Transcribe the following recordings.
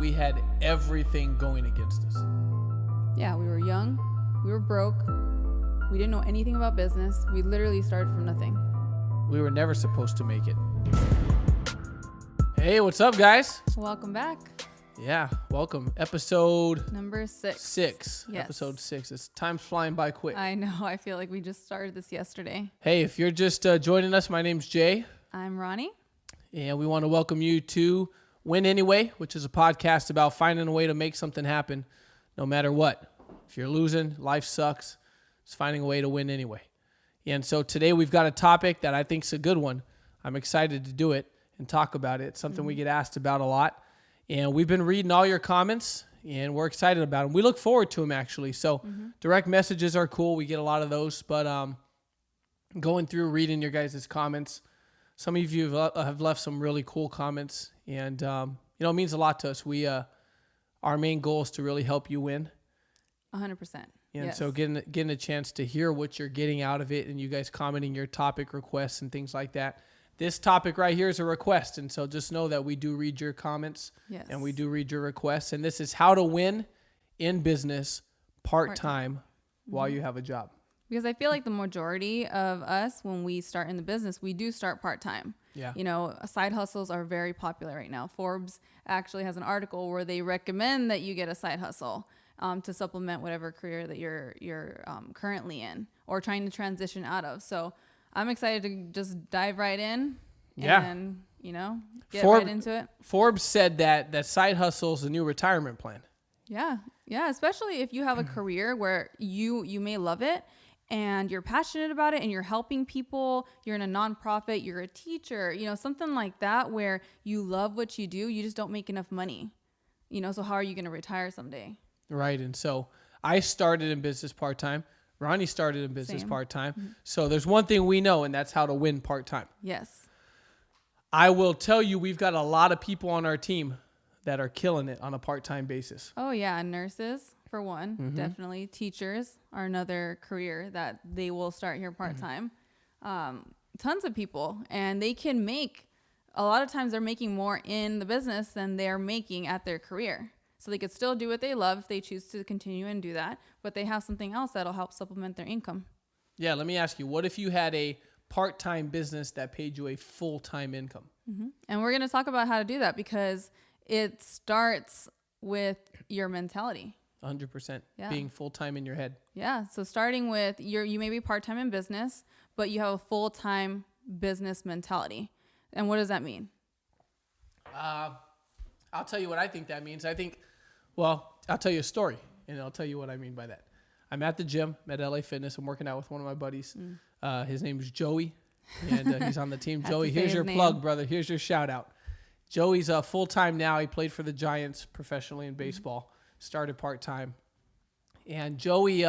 we had everything going against us. Yeah, we were young, we were broke, we didn't know anything about business. We literally started from nothing. We were never supposed to make it. Hey, what's up, guys? Welcome back. Yeah, welcome. Episode number 6. 6. Yes. Episode 6. It's time's flying by quick. I know. I feel like we just started this yesterday. Hey, if you're just joining us, my name's Jay. I'm Ronnie. And we want to welcome you to Win Anyway, which is a podcast about finding a way to make something happen no matter what. If you're losing, life sucks. It's finding a way to win anyway. And so today we've got a topic that I think is a good one. I'm excited to do it and talk about it. It's something we get asked about a lot. And we've been reading all your comments, and we're excited about them. We look forward to them, actually. So direct messages are cool. We get a lot of those. But going through reading your guys' comments, some of you have left some really cool comments. And, it means a lot to us. Our main goal is to really help you win. 100%. And yes. so getting a chance to hear what you're getting out of it and you guys commenting your topic requests and things like that. This topic right here is a request. And so just know that we do read your comments and we do read your requests. And this is how to win in business part-time while you have a job. Because I feel like the majority of us, when we start in the business, we do start part-time. Yeah. Side hustles are very popular right now. Forbes actually has an article where they recommend that you get a side hustle to supplement whatever career that you're currently in or trying to transition out of. So I'm excited to just dive right in and, get right into it. Forbes said that side hustle is a new retirement plan. Yeah. Yeah. Especially if you have a career where you may love it and you're passionate about it and you're helping people, you're in a nonprofit, you're a teacher, something like that where you love what you do. You just don't make enough money, so how are you going to retire someday? Right. And so I started in business part-time. Ronnie started in business part-time. Mm-hmm. So there's one thing we know, and that's how to win part-time. Yes. I will tell you, we've got a lot of people on our team that are killing it on a part-time basis. Oh, yeah. Nurses, for one. Mm-hmm. Definitely. Teachers are another career that they will start here part-time. Tons of people. And they can make, a lot of times they're making more in the business than they're making at their career. So they could still do what they love if they choose to continue and do that, but they have something else that'll help supplement their income. Yeah, let me ask you, what if you had a part-time business that paid you a full-time income? Mm-hmm. And we're going to talk about how to do that because it starts with your mentality. 100%. Yeah. Being full-time in your head. Yeah, so starting with, you may be part-time in business, but you have a full-time business mentality. And what does that mean? I'll tell you what I think that means. I'll tell you a story, and I'll tell you what I mean by that. I'm at the gym at LA Fitness. I'm working out with one of my buddies. His name is Joey, and he's on the team. Joey, here's your plug, brother. Here's your shout out. Joey's full-time now. He played for the Giants professionally in baseball, started part-time. And Joey,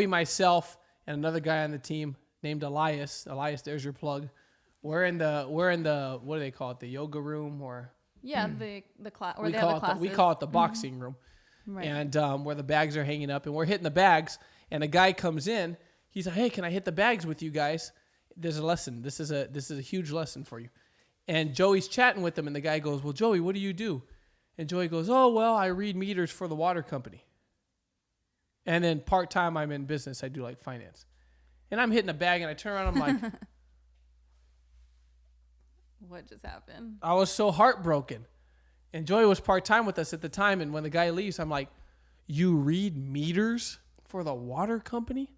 myself, and another guy on the team named Elias. Elias, there's your plug. We're in the what do they call it? The yoga room or... Yeah, the class, or we they call have the classes. We call it the boxing room, right. And where the bags are hanging up, and we're hitting the bags. And a guy comes in. He's like, "Hey, can I hit the bags with you guys? There's a lesson. This is a huge lesson for you." And Joey's chatting with him, and the guy goes, "Well, Joey, what do you do?" And Joey goes, "Oh, well, I read meters for the water company. And then part time, I'm in business. I do like finance." And I'm hitting the bag, and I turn around, I'm like. What just happened? I was so heartbroken. And Joey was part-time with us at the time. And when the guy leaves, I'm like, "You read meters for the water company?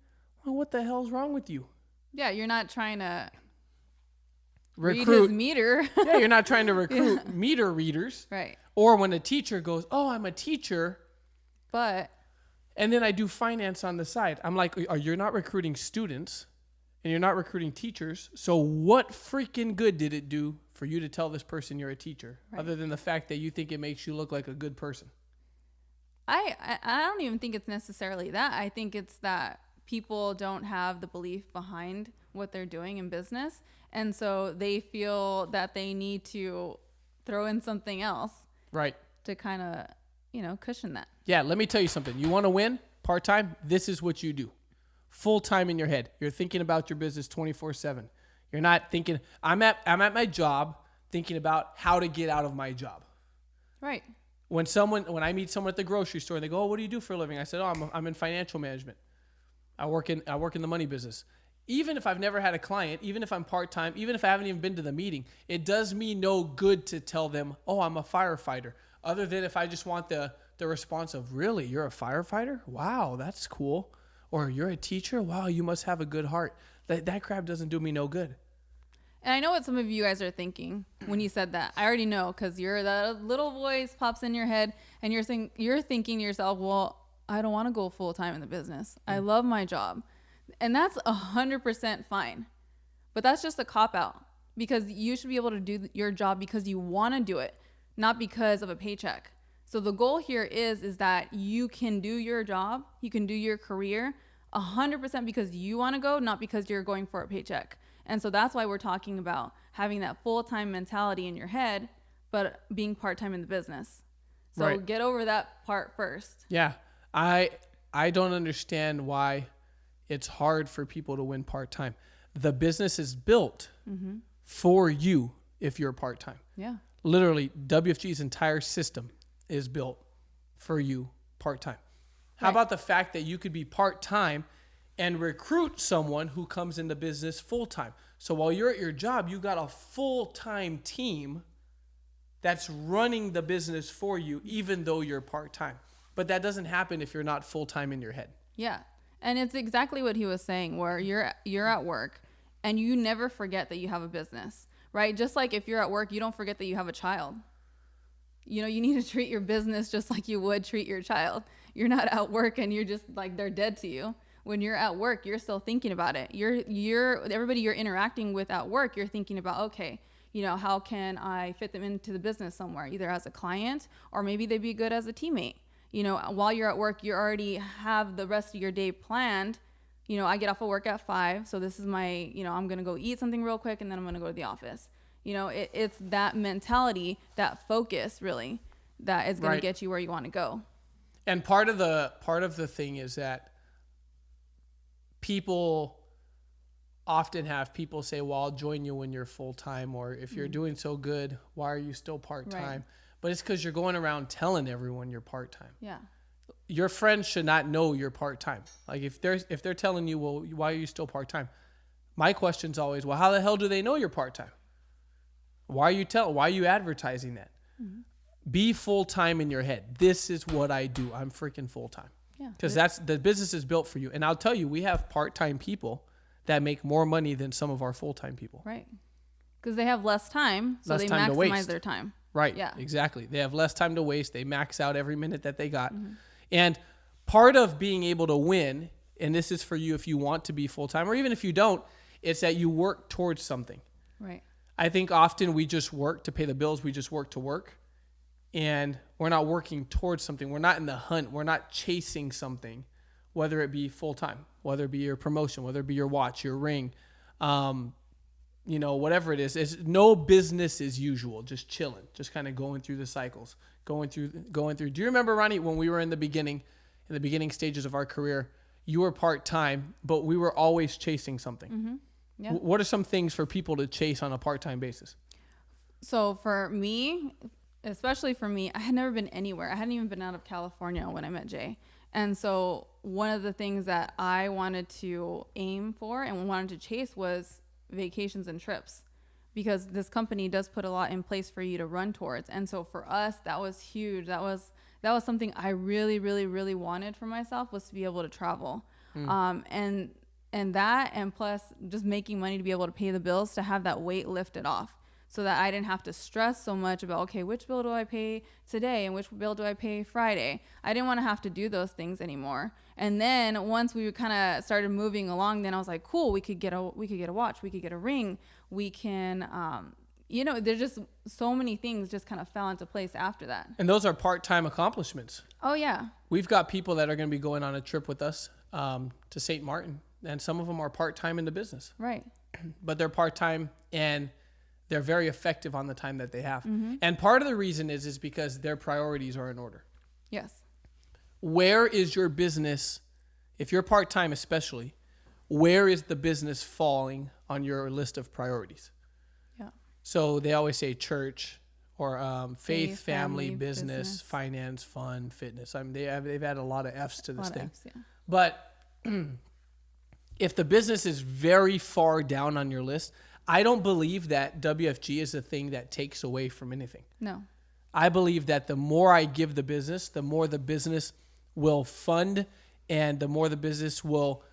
Well, what the hell's wrong with you?" Yeah, you're not trying to read his meter. Yeah, you're not trying to recruit meter readers. Right. Or when a teacher goes, "Oh, I'm a teacher. But. And then I do finance on the side." I'm like, you're not recruiting students. And you're not recruiting teachers. So what freaking good did it do for you to tell this person you're a teacher, other than the fact that you think it makes you look like a good person? I don't even think it's necessarily that. I think it's that people don't have the belief behind what they're doing in business. And so they feel that they need to throw in something else. Right. To kind of, cushion that. Yeah, let me tell you something. You want to win part-time? This is what you do. Full-time in your head. You're thinking about your business 24/7. You're not thinking, I'm at my job thinking about how to get out of my job. Right. When I meet someone at the grocery store and they go, "Oh, what do you do for a living?" I said, "Oh, I'm in financial management. I work in the money business." Even if I've never had a client, even if I'm part-time, even if I haven't even been to the meeting, it does me no good to tell them, "Oh, I'm a firefighter." Other than if I just want the response of, "Really, you're a firefighter? Wow, that's cool." Or, "You're a teacher? Wow, you must have a good heart." That crap doesn't do me no good. And I know what some of you guys are thinking when you said that. I already know, because that little voice pops in your head and you're thinking to yourself, well, I don't want to go full time in the business. I love my job. And that's 100% fine. But that's just a cop out, because you should be able to do your job because you want to do it, not because of a paycheck. So the goal here is that you can do your job, you can do your career 100% because you want to go, not because you're going for a paycheck. And so that's why we're talking about having that full-time mentality in your head, but being part-time in the business. So Right. Get over that part first. Yeah. I don't understand why it's hard for people to win part-time. The business is built for you if you're part-time. Yeah. Literally, WFG's entire system is built for you part-time. How Right. about the fact that you could be part-time and recruit someone who comes into business full-time? So while you're at your job, you got a full-time team that's running the business for you, even though you're part-time. But that doesn't happen if you're not full-time in your head. Yeah. And it's exactly what he was saying, where you're at work and you never forget that you have a business, right? Just like if you're at work, you don't forget that you have a child. You know, you need to treat your business just like you would treat your child. You're not at work and you're just like they're dead to you. When you're at work, you're still thinking about it. Everybody you're interacting with at work, you're thinking about, okay, you know, how can I fit them into the business somewhere, either as a client or maybe they'd be good as a teammate. You know, while you're at work, you already have the rest of your day planned. You know, I get off of work at 5, so this is my, you know, I'm going to go eat something real quick and then I'm going to go to the office. You know, it's that mentality, that focus really, that is going to get you where you want to go. And part of the thing is that people often have people say, "Well, I'll join you when you're full-time," or "If you're doing so good, why are you still part-time?" Right. But it's because you're going around telling everyone you're part-time. Yeah. Your friends should not know you're part-time. Like if they're telling you, "Well, why are you still part-time?" My question's always, "Well, how the hell do they know you're part-time? Why are you advertising that?" Be full-time in your head. This is what I do. I'm freaking full-time. Yeah. Because that's the business is built for you. And I'll tell you, we have part-time people that make more money than some of our full-time people. Right. Because they have less time, so Less they time to maximize waste. their time. Right. Yeah. Exactly. They have less time to waste. They max out every minute that they got. And part of being able to win, and this is for you if you want to be full-time, or even if you don't, it's that you work towards something. Right. I think often we just work to pay the bills. We just work to work. And we're not working towards something. We're not in the hunt. We're not chasing something, whether it be full-time, whether it be your promotion, whether it be your watch, your ring, you know, whatever it is. It's no business as usual, just chilling, just kind of going through the cycles, going through. Do you remember, Ronnie, when we were in the beginning stages of our career, you were part-time, but we were always chasing something. Yeah. What are some things for people to chase on a part-time basis? So for me, especially for me, I had never been anywhere. I hadn't even been out of California when I met Jay. And so one of the things that I wanted to aim for and wanted to chase was vacations and trips, because this company does put a lot in place for you to run towards. And so for us, that was huge. That was something I really, really, really wanted for myself, was to be able to travel. And that, and plus just making money to be able to pay the bills, to have that weight lifted off, so that I didn't have to stress so much about, okay, which bill do I pay today and which bill do I pay Friday? I didn't want to have to do those things anymore. And then once we kind of started moving along, then I was like, cool, we could get a watch, we could get a ring, we can, you know, there's just so many things just kind of fell into place after that. And those are part-time accomplishments. Oh yeah. We've got people that are going to be going on a trip with us to St. Martin, and some of them are part-time in the business. Right. But they're part-time and they're very effective on the time that they have. And part of the reason is because their priorities are in order. Yes. Where is your business, if you're part-time especially, where is the business falling on your list of priorities? Yeah. So they always say church or faith, family, business, finance, fun, fitness. I mean, they've added a lot of F's to this thing. F's, yeah. But if the business is very far down on your list, I don't believe that WFG is a thing that takes away from anything. No. I believe that the more I give the business, the more the business will fund, and the more the business will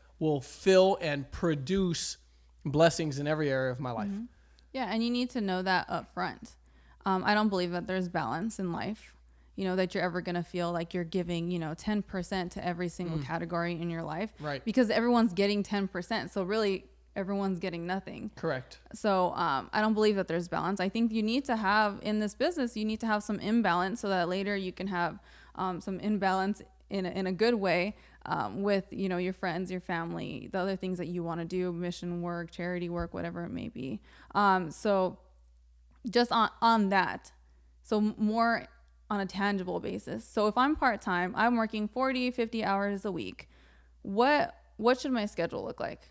fill and produce blessings in every area of my life. Yeah, and you need to know that up front. I don't believe that there's balance in life, that you're ever going to feel like you're giving, 10% to every single category in your life. Right. Because everyone's getting 10%. So really, everyone's getting nothing. Correct. So I don't believe that there's balance. I think you need to have, in this business, you need to have some imbalance so that later you can have some imbalance in a good way with, your friends, your family, the other things that you want to do, mission work, charity work, whatever it may be. So just on that. So more on a tangible basis. So if I'm part-time, I'm working 40, 50 hours a week. What should my schedule look like?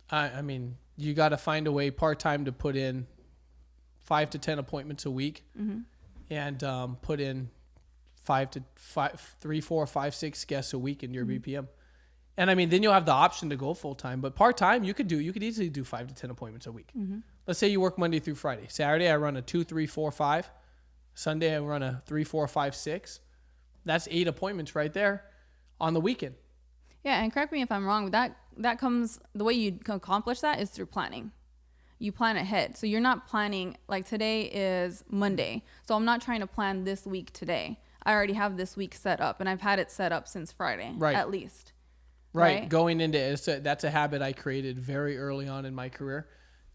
I mean, you got to find a way part-time to put in 5 to 10 appointments a week, and put in 3, 4, 5, 6 guests a week in your BPM. And I mean, then you'll have the option to go full-time, but part-time you could easily do 5 to 10 appointments a week. Let's say you work Monday through Friday. Saturday, I run a 2, 3, 4, 5. Sunday, I run a 3, 4, 5, 6. That's 8 appointments right there on the weekend. Yeah, and correct me if I'm wrong, that comes, the way you can accomplish that is through planning. You plan ahead. So you're not planning, like today is Monday. So I'm not trying to plan this week today. I already have this week set up, and I've had it set up since Friday, at least. Right. Going into it, that's a habit I created very early on in my career,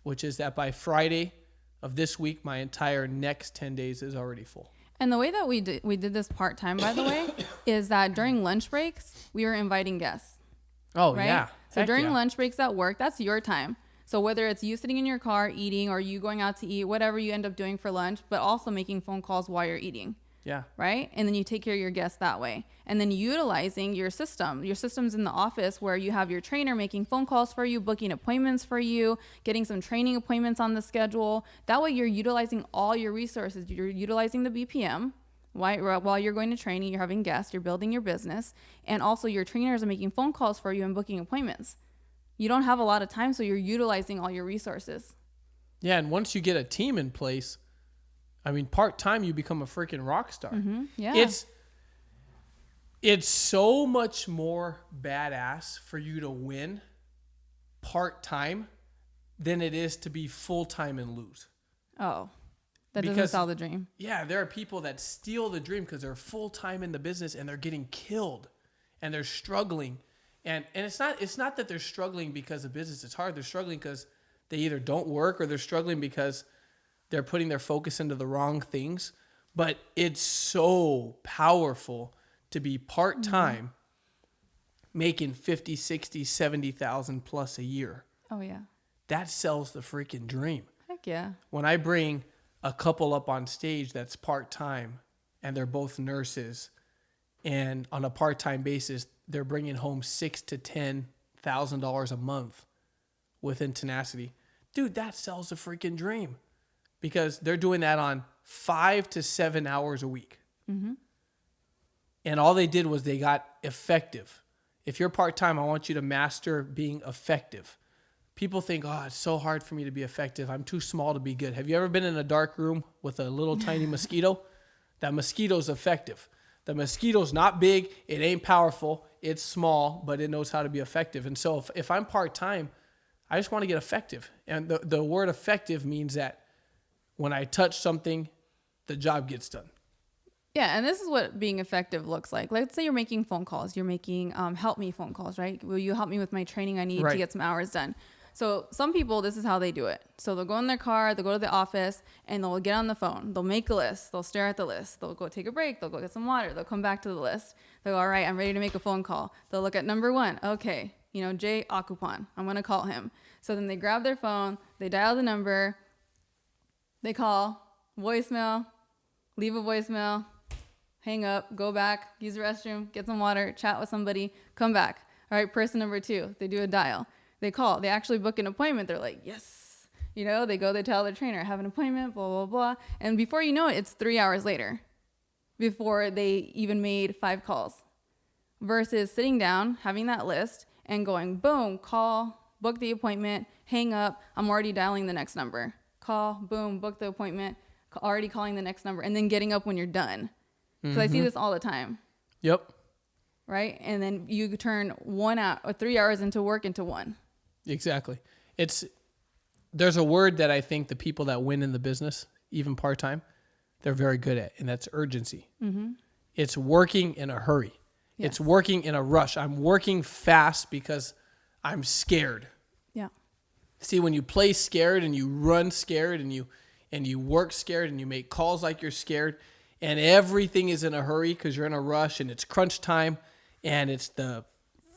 which is that by Friday of this week, my entire next 10 days is already full. And the way that we did this part-time, by the way, is that during lunch breaks, we were inviting guests. Oh, right? yeah. So during lunch breaks at work, that's your time. So whether it's you sitting in your car eating or you going out to eat, whatever you end up doing for lunch, but also making phone calls while you're eating. Yeah. Right? And then you take care of your guests that way. And then utilizing your systems in the office where you have your trainer making phone calls for you, booking appointments for you, getting some training appointments on the schedule. That way you're utilizing all your resources. You're utilizing the BPM while you're going to training, you're having guests, you're building your business. And also your trainers are making phone calls for you and booking appointments. You don't have a lot of time, so you're utilizing all your resources. Yeah, and once you get a team in place, I mean, part-time, you become a freaking rock star. Yeah. It's so much more badass for you to win part-time than it is to be full-time and lose. Oh, that doesn't sell the dream. Yeah, there are people that steal the dream because they're full-time in the business and they're getting killed and they're struggling. And it's not that they're struggling because the business is hard. They're struggling because they either don't work or they're struggling because they're putting their focus into the wrong things. But it's so powerful to be part-time, making 50, 60, 70,000 plus a year. Oh, yeah. That sells the freaking dream. Heck yeah. When I bring a couple up on stage that's part-time and they're both nurses, and on a part-time basis, they're bringing home $6,000 to $10,000 a month within tenacity. Dude, that sells the freaking dream. Because they're doing that on 5 to 7 hours a week. And all they did was they got effective. If you're part-time, I want you to master being effective. People think, oh, it's so hard for me to be effective. I'm too small to be good. Have you ever been in a dark room with a little tiny mosquito? That mosquito's effective. The mosquito's not big. It ain't powerful. It's small, but it knows how to be effective. And so if I'm part-time, I just want to get effective. And the word effective means that when I touch something, the job gets done. Yeah, and this is what being effective looks like. Let's say you're making phone calls. You're making help me phone calls, right? Will you help me with my training I need to get some hours done? So some people, this is how they do it. So they'll go in their car, they'll go to the office, and they'll get on the phone. They'll make a list. They'll stare at the list. They'll go take a break. They'll go get some water. They'll come back to the list. They'll go, all right, I'm ready to make a phone call. They'll look at number 1. Okay, Jay Akupan. I'm going to call him. So then they grab their phone. They dial the number. They call, voicemail, leave a voicemail, hang up, go back, use the restroom, get some water, chat with somebody, come back. All right, person number 2, they do a dial. They call. They actually book an appointment. They're like, yes. You know, they go, they tell their trainer, I have an appointment, blah, blah, blah. And before you know it, it's 3 hours later before they even made 5 calls. Versus sitting down, having that list, and going, boom, call, book the appointment, hang up, I'm already dialing the next number. Call, boom, book the appointment, already calling the next number, and then getting up when you're done. Because I see this all the time. Yep. Right? And then you turn 1 hour or 3 hours into work into 1. Exactly. There's a word that I think the people that win in the business, even part-time, they're very good at, and that's urgency. Mm-hmm. It's working in a hurry. Yes. It's working in a rush. I'm working fast because I'm scared. Yeah. See, when you play scared and you run scared and you work scared and you make calls like you're scared and everything is in a hurry because you're in a rush and it's crunch time and it's the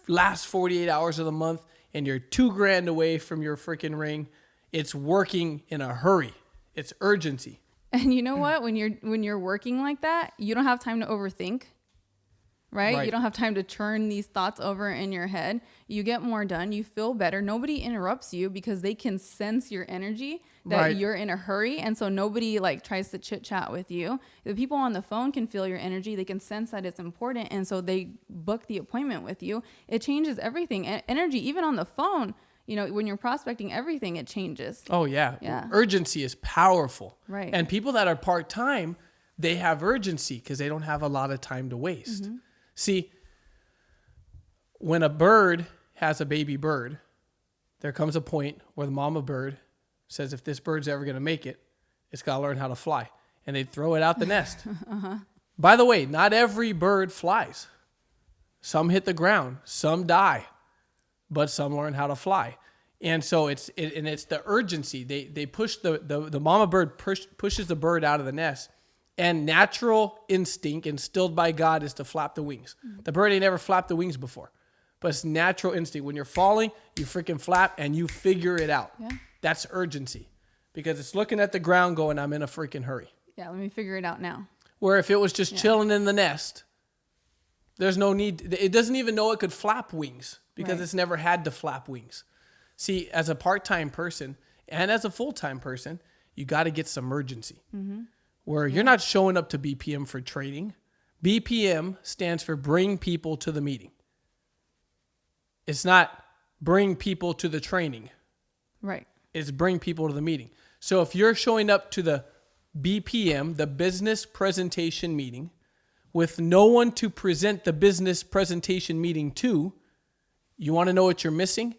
last 48 hours of the month and you're $2,000 away from your freaking ring, it's working in a hurry. It's urgency. And you know what? When you're working like that, you don't have time to overthink. Right? You don't have time to churn these thoughts over in your head. You get more done. You feel better. Nobody interrupts you because they can sense your energy that you're in a hurry. And so nobody like tries to chit chat with you. The people on the phone can feel your energy. They can sense that it's important. And so they book the appointment with you. It changes everything. Energy, even on the phone, you know, when you're prospecting everything, it changes. Oh, yeah. Urgency is powerful. Right. And people that are part-time, they have urgency because they don't have a lot of time to waste. Mm-hmm. See, when a bird has a baby bird, there comes a point where the mama bird says, if this bird's ever going to make it, it's got to learn how to fly. And they throw it out the nest. Uh-huh. By the way, not every bird flies. Some hit the ground, some die, but some learn how to fly. And so it's the urgency. They push the mama bird pushes the bird out of the nest. And natural instinct instilled by God is to flap the wings. Mm-hmm. The bird ain't never flapped the wings before. But it's natural instinct. When you're falling, you freaking flap and you figure it out. Yeah. That's urgency. Because it's looking at the ground going, I'm in a freaking hurry. Yeah, let me figure it out now. Where if it was just chilling in the nest, there's no need. It doesn't even know it could flap wings because it's never had to flap wings. See, as a part-time person and as a full-time person, you got to get some urgency. Mm-hmm. Where you're not showing up to BPM for training. BPM stands for bring people to the meeting. It's not bring people to the training. Right. It's bring people to the meeting. So if you're showing up to the BPM, the business presentation meeting, with no one to present the business presentation meeting to, you want to know what you're missing?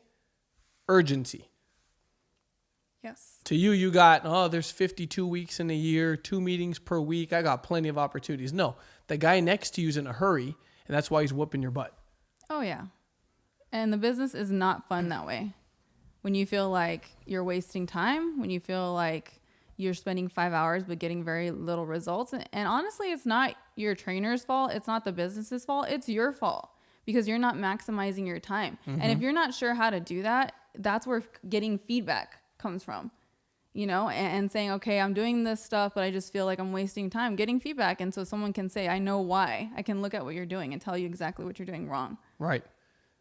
Urgency. Yes. To you got, there's 52 weeks in a year, 2 meetings per week. I got plenty of opportunities. No, the guy next to you is in a hurry, and that's why he's whooping your butt. Oh, yeah. And the business is not fun that way. When you feel like you're wasting time, when you feel like you're spending 5 hours but getting very little results. And honestly, it's not your trainer's fault. It's not the business's fault. It's your fault because you're not maximizing your time. Mm-hmm. And if you're not sure how to do that, that's where getting feedback comes from. You know, and saying, okay, I'm doing this stuff, but I just feel like I'm wasting time, getting feedback. And so someone can say, I know why. I can look at what you're doing and tell you exactly what you're doing wrong. Right.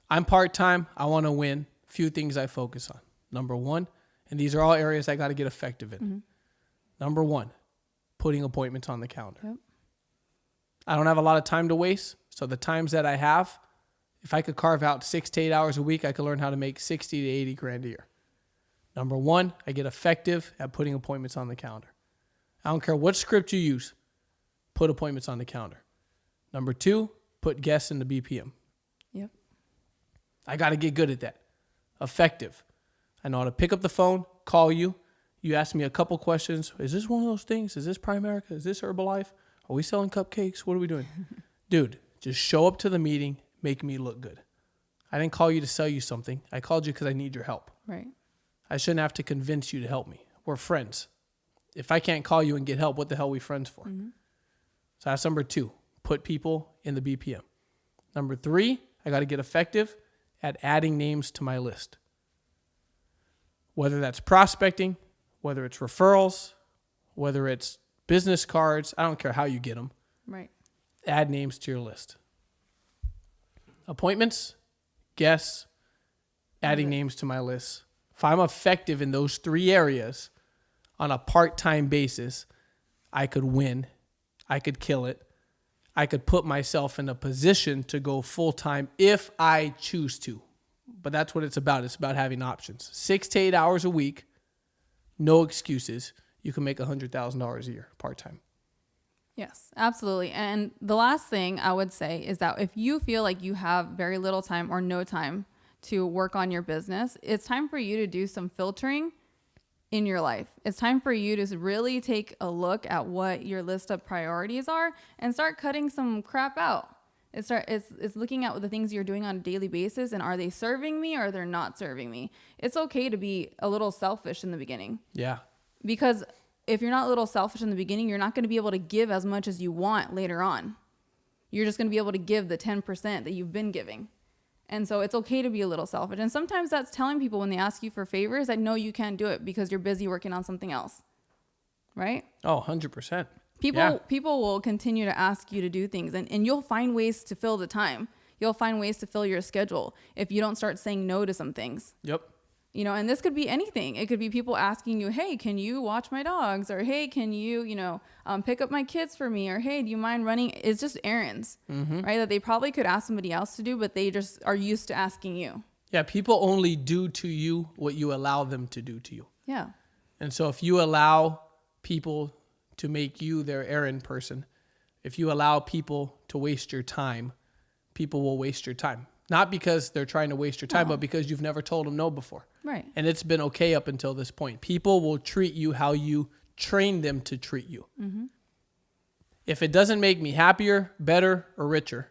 I'm part-time. I want to win. Few things I focus on. Number one, and these are all areas I got to get effective in. Mm-hmm. Number one, putting appointments on the calendar. Yep. I don't have a lot of time to waste. So the times that I have, if I could carve out 6 to 8 hours a week, I could learn how to make 60 to 80 grand a year. Number one, I get effective at putting appointments on the calendar. I don't care what script you use, put appointments on the calendar. Number two, put guests in the BPM. Yep. I got to get good at that. Effective. I know how to pick up the phone, call you. You ask me a couple questions. Is this one of those things? Is this Primerica? Is this Herbalife? Are we selling cupcakes? What are we doing? Dude, just show up to the meeting, make me look good. I didn't call you to sell you something. I called you because I need your help. Right. I shouldn't have to convince you to help me. We're friends. If I can't call you and get help, what the hell are we friends for? Mm-hmm. So that's number two, put people in the BPM. Number three, I got to get effective at adding names to my list. Whether that's prospecting, whether it's referrals, whether it's business cards, I don't care how you get them. Right. Add names to your list. Appointments, guests, adding names to my list. If I'm effective in those 3 areas on a part-time basis, I could win. I could kill it. I could put myself in a position to go full-time if I choose to. But that's what it's about. It's about having options. 6 to 8 hours a week, no excuses. You can make $100,000 a year part-time. Yes, absolutely. And the last thing I would say is that if you feel like you have very little time or no time to work on your business, it's time for you to do some filtering in your life. It's time for you to really take a look at what your list of priorities are and start cutting some crap out. It's looking at the things you're doing on a daily basis, and are they serving me or they're not serving me? It's okay to be a little selfish in the beginning. Yeah. Because if you're not a little selfish in the beginning, you're not going to be able to give as much as you want later on. You're just going to be able to give the 10% that you've been giving. And so it's okay to be a little selfish. And sometimes that's telling people when they ask you for favors that no, you can't do it because you're busy working on something else. Right? Oh, 100%. People will continue to ask you to do things, and you'll find ways to fill the time. You'll find ways to fill your schedule if you don't start saying no to some things. Yep. You know, and this could be anything. It could be people asking you, hey, can you watch my dogs? Or, hey, can you, pick up my kids for me? Or, hey, do you mind running? It's just errands, right? That they probably could ask somebody else to do, but they just are used to asking you. Yeah, people only do to you what you allow them to do to you. Yeah. And so if you allow people to make you their errand person, if you allow people to waste your time, people will waste your time. Not because they're trying to waste your time, but because you've never told them no before. Right. And it's been okay up until this point. People will treat you how you train them to treat you. Mm-hmm. If it doesn't make me happier, better, or richer,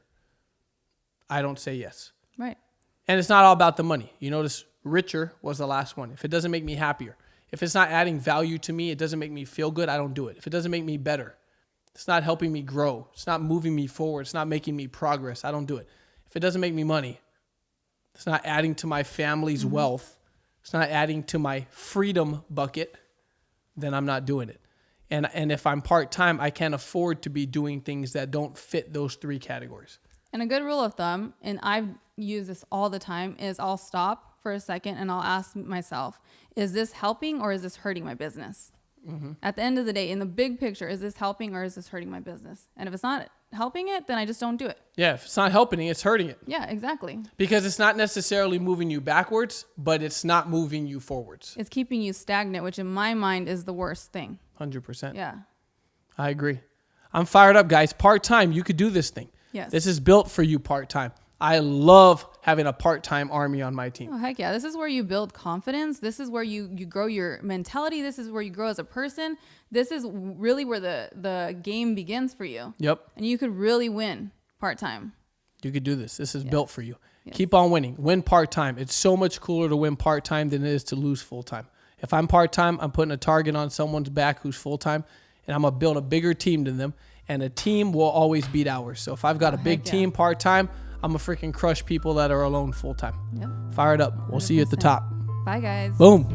I don't say yes. Right. And it's not all about the money. You notice richer was the last one. If it doesn't make me happier, if it's not adding value to me, it doesn't make me feel good, I don't do it. If it doesn't make me better, it's not helping me grow, it's not moving me forward, it's not making me progress, I don't do it. If it doesn't make me money, it's not adding to my family's wealth, it's not adding to my freedom bucket, then I'm not doing it. And if I'm part-time, I can't afford to be doing things that don't fit those 3 categories. And a good rule of thumb, and I use this all the time, is I'll stop for a second and I'll ask myself, is this helping or is this hurting my business? Mm-hmm. At the end of the day, in the big picture, is this helping or is this hurting my business? And if it's not helping it, then I just don't do it. Yeah, if it's not helping it, it's hurting it. Yeah, exactly. Because it's not necessarily moving you backwards, but it's not moving you forwards. It's keeping you stagnant, which in my mind is the worst thing. 100%. Yeah. I agree. I'm fired up, guys. Part-time, you could do this thing. Yes. This is built for you part-time. I love having a part-time army on my team. Oh, heck yeah. This is where you build confidence. This is where you grow your mentality. This is where you grow as a person. This is really where the game begins for you. Yep. And you could really win part-time. You could do this. This is built for you. Yes. Keep on winning. Win part-time. It's so much cooler to win part-time than it is to lose full-time. If I'm part-time, I'm putting a target on someone's back who's full-time, and I'm going to build a bigger team than them, and a team will always beat ours. So if I've got a big team part-time, I'm going to freaking crush people that are alone full-time. Yep. Fired up. We'll 100%. See you at the top. Bye, guys. Boom.